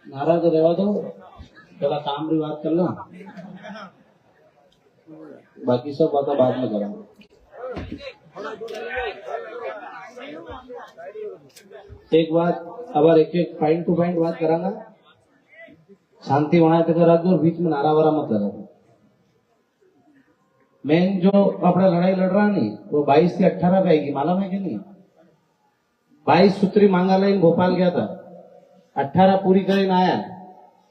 नारा तो रहवा दो, पहला काम की बात कर लो, बाकी सब बातें बाद में करेंगे। एक बात अब एक पॉइंट टू पॉइंट बात करांगा, शांति बनाए तक रख दो और बीच में नारा वारा मत लगा दो। मेन जो अपना लड़ाई लड़ रहा नहीं वो 22 से 18 पे आएगी, मालूम है कि नहीं? 22 सूत्री मांगा लाइन भोपाल गया था, 18 पूरी કરીને आया।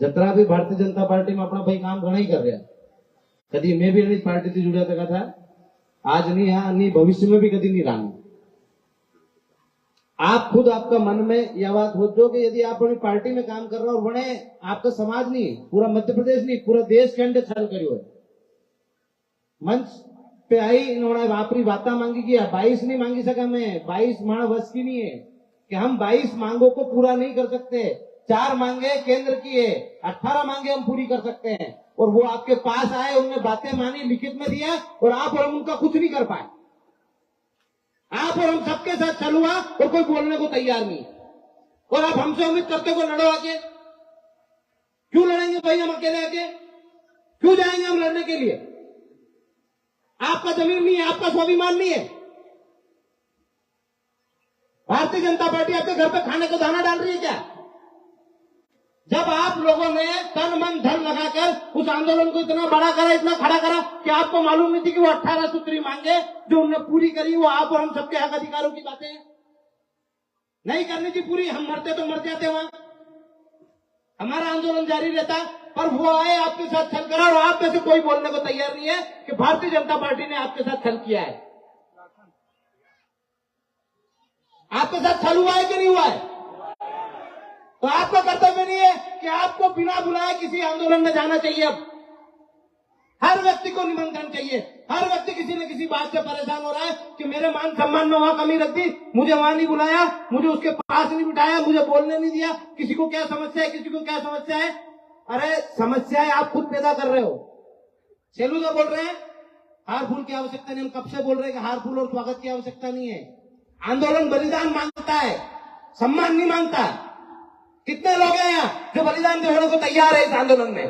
जितना भी भारतीय जनता पार्टी में अपना भाई काम घना ही कर रहा है। कभी मैं भी इस पार्टी से जुड़ा था, आज नहीं यहाँ नहीं भविष्य में भी कभी नहीं रहना। आप खुद आपका मन में यह बात हो जो कि यदि आप अपनी पार्टी में काम कर रहे हो बने, आपका समाज नहीं, पूरा मध्य प्रदेश नहीं, पूरा देश के अंडे छल करियो। मंच पे आई इन्होंने वापरी बातें मांगी किया, 22 नहीं मांगी सका मैं, 22 माण बस की नहीं है कि हम 22 मांगों को पूरा नहीं कर सकते। 4 मांगे केंद्र की है, 18 मांगे हम पूरी कर सकते हैं। और वो आपके पास आए, उनने बातें मानी, लिखित में दिया और आप और हम उनका कुछ नहीं कर पाए। आप और हम सबके साथ चल हुआ और कोई बोलने को तैयार नहीं। और आप हमसे उम्मीद करते को लड़ो आके, क्यों लड़ेंगे भाई हम अकेले आके? क्यों जाएंगे हम लड़ने के लिए? आपका जमीन नहीं है, आपका स्वाभिमान नहीं है। भारतीय जनता पार्टी आपके घर पे खाने को दाना डाल रही है क्या? जब आप लोगों ने तन मन धन लगाकर उस आंदोलन को इतना बड़ा करा, इतना खड़ा करा कि आपको मालूम नहीं थी कि वो 18 सूत्री मांगे जो उन्होंने पूरी करी, वो आप और हम सबके हक अधिकारों की बातें नहीं करनी थी पूरी। हम मरते तो मर जाते वहां, हमारा आंदोलन जारी रहता। पर वो आए, आपके साथ छल करा और आप में से कोई बोलने को तैयार नहीं है कि भारतीय जनता पार्टी ने आपके साथ छल किया है। आपके साथ छल हुआ है कि नहीं हुआ है? तो आपका कर्तव्य नहीं है कि आपको बिना बुलाए किसी आंदोलन में जाना चाहिए। अब हर व्यक्ति को निमंत्रण चाहिए। हर व्यक्ति किसी न किसी बात से परेशान हो रहा है कि मेरे मान सम्मान में वहां कमी रख दी, मुझे वहां नहीं बुलाया, मुझे उसके पास नहीं बिठाया, मुझे बोलने नहीं दिया। किसी को क्या समस्या है, किसी को क्या समस्या है? अरे समस्याएं आप खुद पैदा कर रहे हो। सेलू तो बोल रहे हैं हार फूल की आवश्यकता नहीं, हम कब से बोल रहे हैं कि हार फूल और स्वागत की आवश्यकता नहीं है। आंदोलन बलिदान मांगता है, सम्मान नहीं मांगता। कितने लोग हैं यहाँ जो बलिदान देने को तैयार है इस आंदोलन में?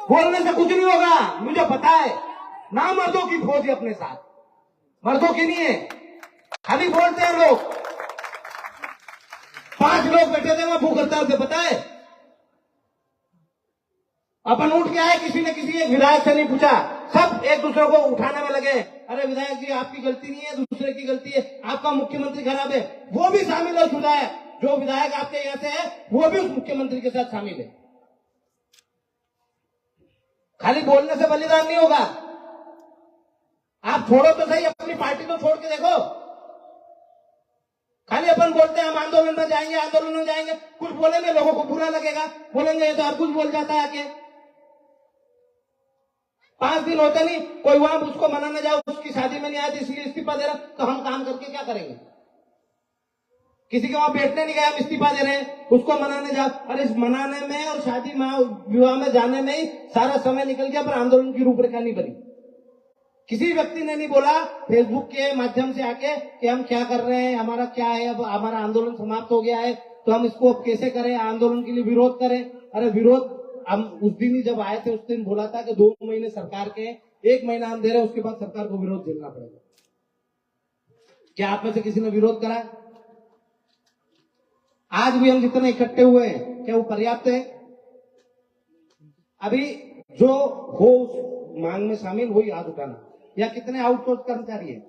बोलने से कुछ नहीं होगा, मुझे पता है। ना मर्दों की फौज है अपने साथ, मर्दों की नहीं है। खाली बोलते हैं लोग। 5 लोग बैठे थे वहां भूख हड़ताल से, पता है? अपन उठ के आए, किसी ने किसी एक विधायक से नहीं पूछा, सब एक दूसरे को उठाने में लगे। अरे विधायक जी आपकी गलती नहीं है, दूसरे की गलती है, आपका मुख्यमंत्री खराब है। वो भी शामिल हो चुका है, जो विधायक आपके यहाँ से है वो भी उस मुख्यमंत्री के साथ शामिल है। खाली बोलने से बलिदान नहीं होगा। आप छोड़ो तो सही, अपनी पार्टी तो छोड़ के देखो। खाली अपन बोलते हैं हम आंदोलन में जाएंगे, आंदोलन में जाएंगे, कुछ बोलेंगे लोगों को बुरा लगेगा, बोलेंगे ये तो आप कुछ बोल जाता है आके। 5 दिन होते नहीं, कोई वहां उसको मनाने जाओ, उसकी शादी में नहीं आया इसलिए इस्तीफा दे रहा, तो हम काम करके क्या करेंगे? किसी के वहां बैठने नहीं गए, हम इस्तीफा दे रहे हैं, उसको मनाने जाओ। अरे इस मनाने में और शादी विवाह में जाने में ही सारा समय निकल गया, पर आंदोलन की रूपरेखा नहीं बनी। किसी व्यक्ति ने नहीं बोला फेसबुक के माध्यम से आके कि हम क्या कर रहे हैं, हमारा क्या है, अब हमारा आंदोलन समाप्त हो गया है तो हम इसको अब कैसे करें, आंदोलन के लिए विरोध करें। अरे विरोध हम उस दिन ही जब आए थे उस दिन बोला था कि 2 महीने सरकार के, 1 महीना हम दे रहे हैं, उसके बाद सरकार को विरोध झेलना पड़ेगा। क्या आप में से किसी ने विरोध करा? आज भी हम जितने इकट्ठे हुए हैं क्या वो पर्याप्त है? अभी जो हो उस मांग में शामिल हुई हाथ उठाना। या कितने आउटसोर्स कर्मचारी हैं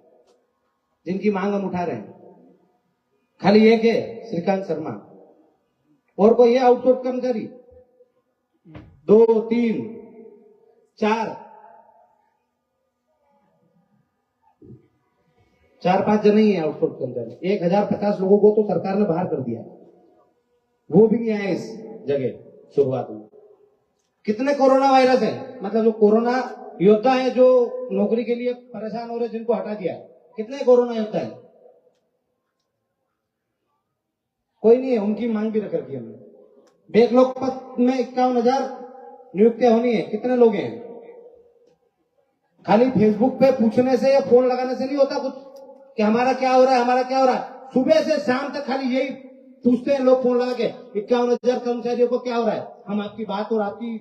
जिनकी मांग हम उठा रहे हैं? खाली एक है, श्रीकांत शर्मा। और कोई है आउटसोर्स कर्मचारी? 2, 3, 4, 4-5 जन ही है आउटसोर्स कर्मचारी। 1050 लोगों को तो सरकार ने बाहर कर दिया, वो भी नहीं आए इस जगह शुरुआत में। कितने कोरोना वायरस है, मतलब जो कोरोना योद्धा है जो नौकरी के लिए परेशान हो रहे, जिनको हटा दिया, कितने कोरोना योद्धा है? कोई नहीं है, उनकी मांग भी रख रखी है हमने। बैकलॉग पद में 51,000 नियुक्तियां होनी है, कितने लोग हैं? खाली फेसबुक पे पूछने से या फोन लगाने से नहीं होता कुछ कि हमारा क्या हो रहा है, हमारा क्या हो रहा है। सुबह से शाम तक खाली यही पूछते हैं लोग फोन लगा के 51,000 कर्मचारियों को क्या हो रहा है, हम आपकी बात और आपकी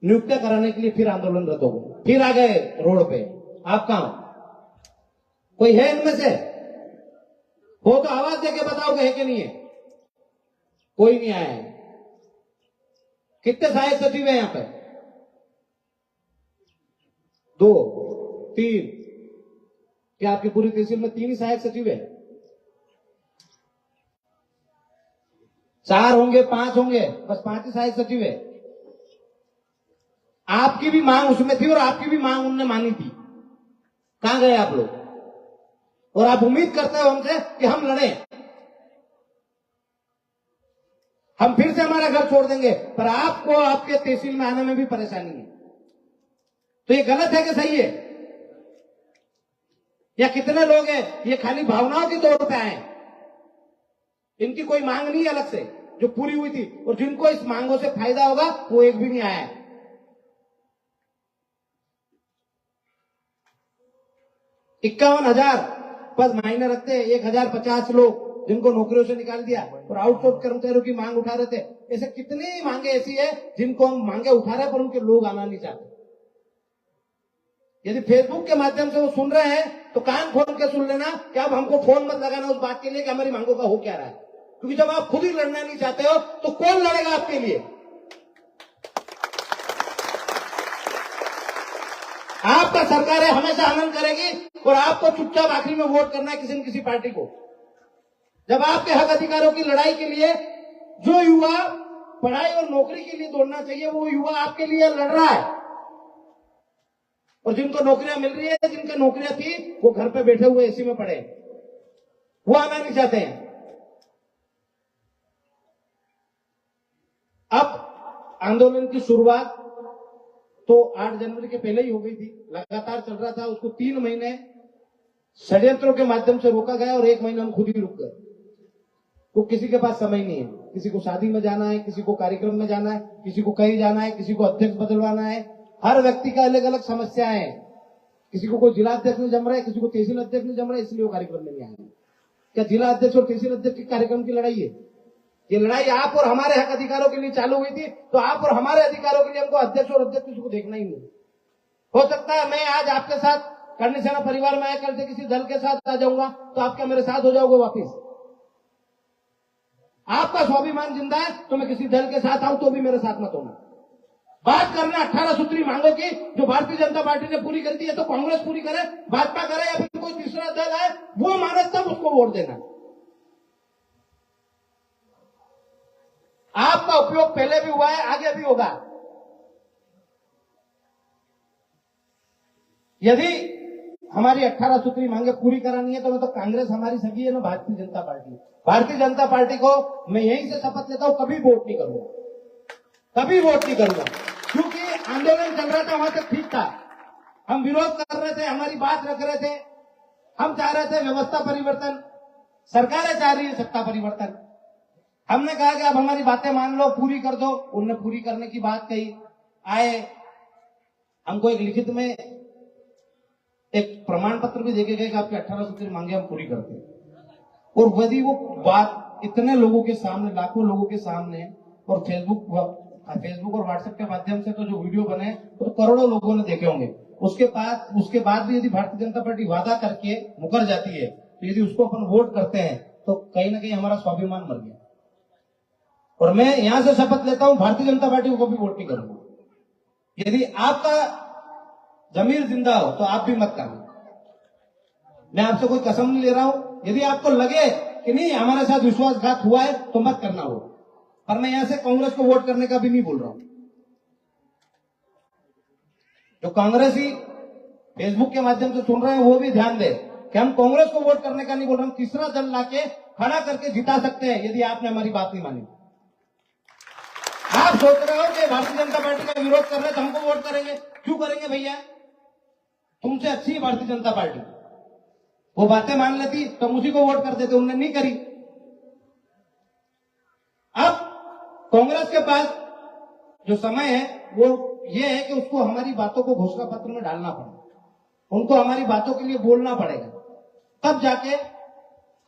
नियुक्तियां कराने के लिए फिर आंदोलनरत हो गए, फिर आ गए रोड पे। आप कहां, कोई है इनमें से? हो तो आवाज देके बताओगे है कि नहीं है? कोई नहीं आया है। कितने सहायक सचिव है यहां पे? 2, 3? क्या आपकी पूरी तहसील में 3 ही सहायक सचिव है? 4 होंगे, 5 होंगे, बस 5 ही सहायक सचिव है। आपकी भी मांग उसमें थी और आपकी भी मांग उनने मानी थी। कहां गए आप लोग? और आप उम्मीद करते हो हमसे कि हम लड़े, हम फिर से हमारा घर छोड़ देंगे, पर आपको आपके तहसील में आने में भी परेशानी है। तो ये गलत है कि सही है? या कितने लोग हैं ये खाली भावनाओं के तौर पे आए, इनकी कोई मांग नहीं अलग से जो पूरी हुई थी, और जिनको इस मांगों से फायदा होगा वो एक भी नहीं आया है। 51,000 पद मायने रखते हैं, 1,050 लोग जिनको नौकरियों से निकाल दिया और आउटसोर्स कर्मचारियों की मांग उठा रहे थे। ऐसे कितनी मांगे ऐसी है जिनको हम मांगे उठा रहे हैं पर उनके लोग आना नहीं चाहते। यदि फेसबुक के माध्यम से वो सुन रहे हैं तो कान खोल के सुन लेना कि अब हमको फोन मत लगाना उस बात के लिए कि हमारी मांगों का हो क्या रहा है, क्योंकि जब आप खुद ही लड़ना नहीं चाहते हो तो कौन लड़ेगा आपके लिए? आपका सरकार है, हमेशा आनंद करेगी और आपको चुपचाप आखिरी में वोट करना है किसी न किसी पार्टी को। जब आपके हक अधिकारों की लड़ाई के लिए जो युवा पढ़ाई और नौकरी के लिए दौड़ना चाहिए वो युवा आपके लिए लड़ रहा है, और जिनको नौकरियां मिल रही है, जिनकी नौकरियां थी वो घर पे बैठे हुए एसी में पड़े, वो आना नहीं चाहते हैं। अब आंदोलन की शुरुआत तो 8 जनवरी के पहले ही हो गई थी, लगातार चल रहा था। उसको 3 महीने षड्यंत्रों के माध्यम से रोका गया और 1 महीना हम खुद ही रुक गए। तो किसी के पास समय नहीं है, किसी को शादी में जाना है, किसी को कार्यक्रम में जाना है, किसी को कहीं जाना है, किसी को अध्यक्ष बदलवाना है। हर व्यक्ति का अलग अलग समस्याएं हैं। किसी को कोई जिला अध्यक्ष नहीं जम रहा है, किसी को तहसील अध्यक्ष नहीं जम रहा है, इसलिए वो कार्यक्रम में नहीं आएंगे। क्या जिला अध्यक्ष और तहसील अध्यक्ष के कार्यक्रम की लड़ाई है? ये लड़ाई आप और हमारे हक अधिकारों के लिए चालू हुई थी, तो आप और हमारे अधिकारों के लिए हमको अध्यक्ष और अध्यक्ष को देखना ही नहीं। हो सकता है मैं आज आपके साथ करनी सेना परिवार में आकर से किसी दल के साथ आ जाऊंगा तो आप क्या मेरे साथ हो जाओगे वापिस? आपका स्वाभिमान जिंदा है तो मैं किसी दल के साथ आऊं तो भी मेरे साथ मत होना। बात करना 18 सूत्री मांगों की जो भारतीय जनता पार्टी ने पूरी कर दी है, तो कांग्रेस पूरी करे, भाजपा करे, या फिर कोई तीसरा दल है वो माने तब उसको वोट देना। आपका उपयोग पहले भी हुआ है, आगे भी होगा। यदि हमारी 18 सूत्री मांगे पूरी करानी है तो मैं तो कांग्रेस हमारी सगी है ना भारतीय जनता पार्टी। भारतीय जनता पार्टी को मैं यहीं से शपथ लेता हूं कभी वोट नहीं करूंगा, कभी वोट नहीं करूंगा, क्योंकि आंदोलन चल रहा था वहां तक ठीक था, हम विरोध कर रहे थे, हमारी बात रख रहे थे, हम चाह रहे थे व्यवस्था परिवर्तन, सरकारें चाह रही है सत्ता परिवर्तन। हमने कहा कि आप हमारी बातें मान लो, पूरी कर दो, उनने पूरी करने की बात कही। आए हमको एक लिखित में एक प्रमाण पत्र भी देके गए कि आपकी 18 सूत्री मांगे हम पूरी करते हैं, और यदि वो बात इतने लोगों के सामने, लाखों लोगों के सामने, और फेसबुक और व्हाट्सएप के माध्यम से तो जो वीडियो बने तो करोड़ों लोगों ने देखे होंगे, उसके बाद भी यदि भारतीय जनता पार्टी वादा करके मुकर जाती है तो यदि उसको अपन वोट करते हैं तो कहीं ना कहीं हमारा स्वाभिमान मर गया। और मैं यहां से शपथ लेता हूं भारतीय जनता पार्टी को भी वोट नहीं करूंगा। यदि आपका जमीर जिंदा हो तो आप भी मत करना। मैं आपसे कोई कसम नहीं ले रहा हूं, यदि आपको लगे कि नहीं हमारे साथ विश्वासघात हुआ है तो मत करना वो, पर मैं यहां से कांग्रेस को वोट करने का भी नहीं बोल रहा हूं। जो कांग्रेस ही फेसबुक के माध्यम से सुन रहे हैं वो भी ध्यान दे कि हम कांग्रेस को वोट करने का नहीं बोल रहे, हम तीसरा दल लाके खड़ा करके जिता सकते हैं यदि आपने हमारी बात नहीं मानी। आप सोच रहे हो कि भारतीय जनता पार्टी का विरोध कर रहे हैं तो हमको वोट करेंगे, क्यों करेंगे भैया? तुमसे अच्छी है भारतीय जनता पार्टी, वो बातें मान लेती तो उसी को वोट कर देते, उन्होंने नहीं करी। अब कांग्रेस के पास जो समय है वो ये है कि उसको हमारी बातों को घोषणा पत्र में डालना पड़ेगा, उनको हमारी बातों के लिए बोलना पड़ेगा, तब जाके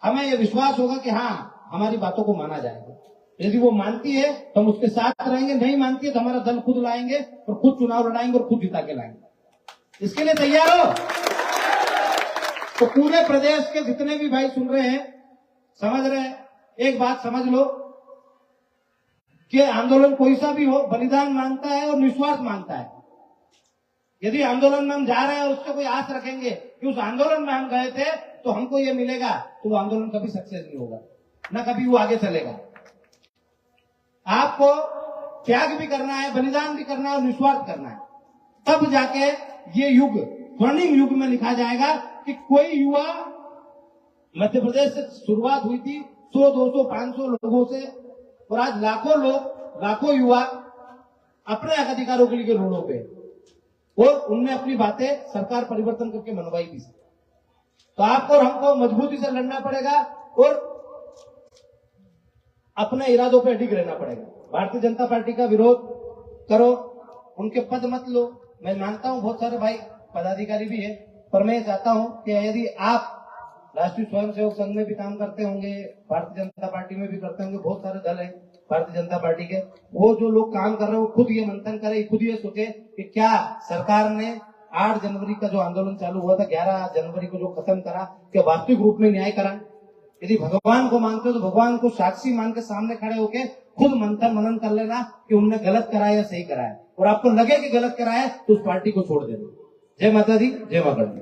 हमें ये विश्वास होगा कि हाँ हमारी बातों को माना जाएगा। यदि वो मानती है तो हम उसके साथ रहेंगे, नहीं मानती है तो हमारा दल खुद लाएंगे और खुद चुनाव लड़ाएंगे और खुद जिता के लाएंगे। इसके लिए तैयार हो? तो पूरे प्रदेश के जितने भी भाई सुन रहे हैं, समझ रहे हैं, एक बात समझ लो कि आंदोलन कोई सा भी हो, बलिदान मांगता है और निस्वार्थ मांगता है। यदि आंदोलन में हम जा रहे हैं और उससे कोई आस रखेंगे कि उस आंदोलन में हम गए थे तो हमको ये मिलेगा, तो वो आंदोलन कभी सक्सेस नहीं होगा, ना कभी वो आगे चलेगा। आपको त्याग भी करना है, बलिदान भी करना है और निस्वार्थ करना है, तब जाके ये युग स्वर्णिम युग में लिखा जाएगा कि कोई युवा, मध्य प्रदेश से शुरुआत हुई थी 100, 200, 500 लोगों से, और आज लाखों लोग, लाखों युवा अपने हक अधिकारों के लिए रोडों पे, और उनने अपनी बातें सरकार परिवर्तन करके मनवाई भी। तो आपको और हमको मजबूती से लड़ना पड़ेगा और अपने इरादों पे अडिग रहना पड़ेगा। भारतीय जनता पार्टी का विरोध करो, उनके पद मत लो। मैं मानता हूं बहुत सारे भाई पदाधिकारी भी है, पर मैं चाहता हूं कि यदि आप राष्ट्रीय स्वयंसेवक संघ में भी काम करते होंगे, भारतीय जनता पार्टी में भी करते होंगे, बहुत सारे दल है भारतीय जनता पार्टी के, वो जो लोग काम कर रहे हैं वो खुद ये मंथन करे, खुद ये सोचे कि क्या सरकार ने 8 जनवरी का जो आंदोलन चालू हुआ था, 11 जनवरी को जो खत्म करा, क्या वास्तविक रूप में न्याय करा? यदि भगवान को मानते हो तो भगवान को साक्षी मान के सामने खड़े होके खुद मंथन मनन कर लेना कि उनने गलत कराया या सही कराया, और आपको लगे कि गलत कराया तो उस पार्टी को छोड़ देना। जय माता दी, जय माता दी।